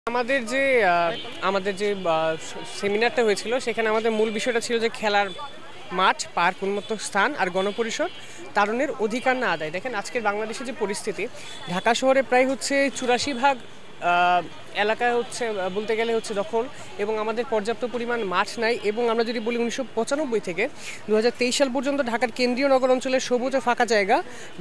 আমাদের যে সেমিনারটা হয়েছিল সেখানে আমাদের মূল বিষয়টা ছিল যে খেলার মাঠ, পার্ক, উন্মুক্ত স্থান আর গণপরিসর তারুণ্যের অধিকার না আদায়। দেখেন আজকের বাংলাদেশের যে পরিস্থিতি, ঢাকা শহরে প্রায় 84% এলাকায় বলতে গেলে দখল, এবং আমাদের পর্যাপ্ত পরিমাণ মাঠ নাই। এবং আমরা যদি বলি 1995 থেকে 2023 সাল পর্যন্ত ঢাকার কেন্দ্রীয় নগর অঞ্চলের সবুজ ও ফাঁকা জায়গা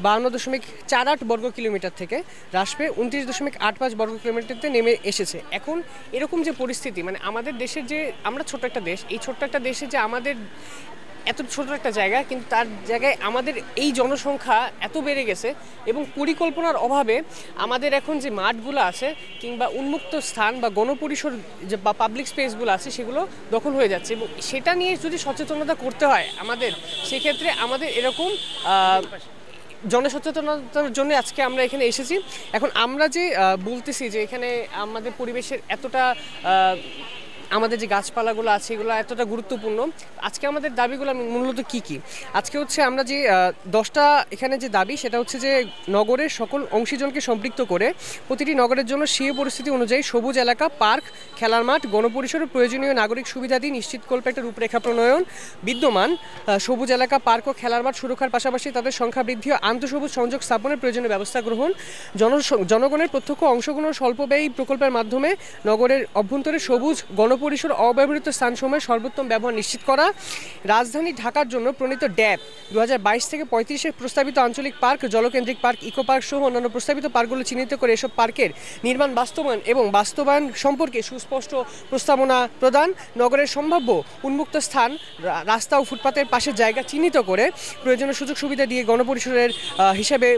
52.48 বর্গ কিলোমিটার থেকে হ্রাস পেয়ে 29.85 বর্গ কিলোমিটারতে নেমে এসেছে। এখন এরকম যে পরিস্থিতি, মানে আমাদের দেশের যে, আমরা ছোট্ট একটা দেশ, এই ছোট্ট একটা দেশে যে আমাদের এত ছোট একটা জায়গা, কিন্তু তার জায়গায় আমাদের এই জনসংখ্যা এত বেড়ে গেছে এবং পরিকল্পনার অভাবে আমাদের এখন যে মাঠগুলো আছে কিংবা উন্মুক্ত স্থান বা গণপরিসর যে বা পাবলিক স্পেসগুলো আছে সেগুলো দখল হয়ে যাচ্ছে। এবং সেটা নিয়ে যদি সচেতনতা করতে হয় আমাদের, সেক্ষেত্রে আমাদের এরকম জনসচেতনতার জন্য আজকে আমরা এখানে এসেছি। এখন আমরা যে বলতেছি যে এখানে আমাদের পরিবেশের এতটা আমাদের যে গাছপালাগুলো আছে এগুলো এতটা গুরুত্বপূর্ণ, আজকে আমাদের দাবিগুলো মূলত কি আজকে আমরা যে 10টা এখানে যে দাবি, সেটা হচ্ছে যে নগরের সকল অংশীজনকে সম্পৃক্ত করে প্রতিটি নগরের জন্য স্বীয় পরিস্থিতি অনুযায়ী সবুজ এলাকা, পার্ক, খেলার মাঠ, গণপরিসর ও প্রয়োজনীয় নাগরিক সুবিধাদি নিশ্চিতকল্পে একটা রূপরেখা প্রণয়ন, বিদ্যমান সবুজ এলাকা, পার্ক ও খেলার মাঠ সুরক্ষার পাশাপাশি তাদের সংখ্যা বৃদ্ধি ও আন্তঃসবুজ সংযোগ স্থাপনের প্রয়োজনীয় ব্যবস্থা গ্রহণ, জনগণের প্রত্যক্ষ অংশগ্রহণ স্বল্পব্যয়ী প্রকল্পের মাধ্যমে নগরের অভ্যন্তরে সবুজ গণপরিসর অব্যবহৃত স্থানসমূহের সর্বোত্তম ব্যবহার নিশ্চিত করা, রাজধানী ঢাকার জন্য প্রণীত ড্যাব 2022 থেকে 35-এর প্রস্তাবিত আঞ্চলিক পার্ক, জলকেন্দ্রিক পার্ক, ইকো পার্ক সহ অন্যান্য প্রস্তাবিত পার্কগুলো চিহ্নিত করে এসব পার্কের নির্মাণ বাস্তবায়ন সম্পর্কে সুস্পষ্ট প্রস্তাবনা প্রদান, নগরের সম্ভাব্য উন্মুক্ত স্থান, রাস্তা ও ফুটপাতের পাশের জায়গা চিহ্নিত করে প্রয়োজনীয় সুযোগ সুবিধা দিয়ে গণপরিসরের হিসেবে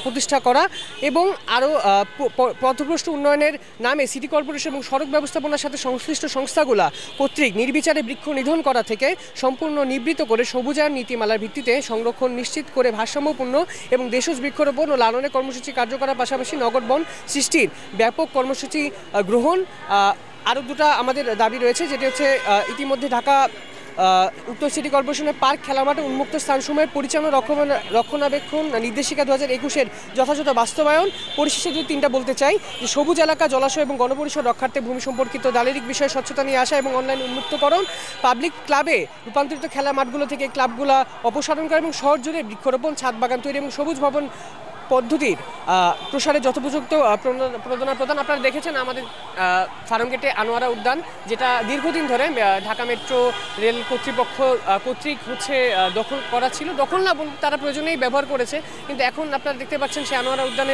প্রতিষ্ঠা করা, এবং আরও পথভ্রষ্ট উন্নয়নের নামে সিটি কর্পোরেশন এবং সড়ক ব্যবস্থাপনার সাথে সংশ্লিষ্ট সংস্থাগুলা কর্তৃক নির্বিচারে বৃক্ষ নিধন করা থেকে সম্পূর্ণ নিবৃত্ত করে সবুজায়ন নীতিমালার ভিত্তিতে সংরক্ষণ নিশ্চিত করে ভারসাম্যপূর্ণ এবং দেশজ বৃক্ষরোপণ ও লালনের কর্মসূচি কার্যকরার পাশাপাশি নগর বন সৃষ্টির ব্যাপক কর্মসূচি গ্রহণ। আরও দুটো আমাদের দাবি রয়েছে, যেটি হচ্ছে ইতিমধ্যে ঢাকা উত্তর সিটি কর্পোরেশনের পার্ক, খেলার মাঠে উন্মুক্ত স্থানসমূহের পরিচালনা রক্ষণাবেক্ষণ নির্দেশিকা 2021-এর যথাযথ বাস্তবায়ন। পরিশেষে যদি তিনটা বলতে চাই, যে সবুজ এলাকা, জলাশয় এবং গণপরিসর রক্ষার্থে ভূমি সম্পর্কিত দালিলিক বিষয়ে স্বচ্ছতা নিয়ে আসা এবং অনলাইন উন্মুক্তকরণ, পাবলিক ক্লাবে রূপান্তরিত খেলা মাঠগুলো থেকে ক্লাবগুলো অপসারণ করা এবং শহর জুড়ে বৃক্ষরোপণ, ছাদ বাগান তৈরি এবং সবুজ ভবন পদ্ধতির প্রসারে যথোপযুক্ত প্রদান। আপনারা দেখেছেন আমাদের ফার্মগেটে আনোয়ারা উদ্যান, যেটা দীর্ঘদিন ধরে ঢাকা মেট্রো রেল কর্তৃপক্ষ কর্তৃক দখল করা ছিল, দখল না বলতে তারা প্রয়োজনেই ব্যবহার করেছে, কিন্তু এখন আপনারা দেখতে পাচ্ছেন সে আনোয়ারা উদ্যানে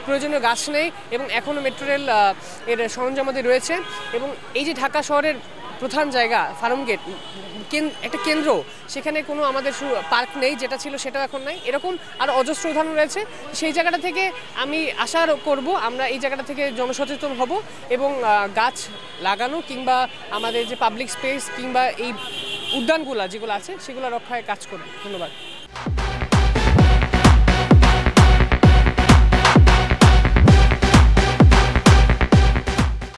প্রয়োজনীয় গাছ নেই এবং এখনও মেট্রো রেল এর সরঞ্জামাদি রয়েছে। এবং এই যে ঢাকা শহরের প্রধান জায়গা ফার্মগেট, একটা কেন্দ্র, সেখানে কোনো আমাদের পার্ক নেই, যেটা ছিল সেটাও এখন নাই। এরকম আরও অজস্র উদাহরণ রয়েছে। সেই জায়গাটা থেকে আমি আশা করব আমরা এই জায়গাটা থেকে জনসচেতন হব এবং গাছ লাগানো কিংবা আমাদের যে পাবলিক স্পেস কিংবা এই উদ্যানগুলো যেগুলো আছে সেগুলো রক্ষায় কাজ করব। ধন্যবাদ।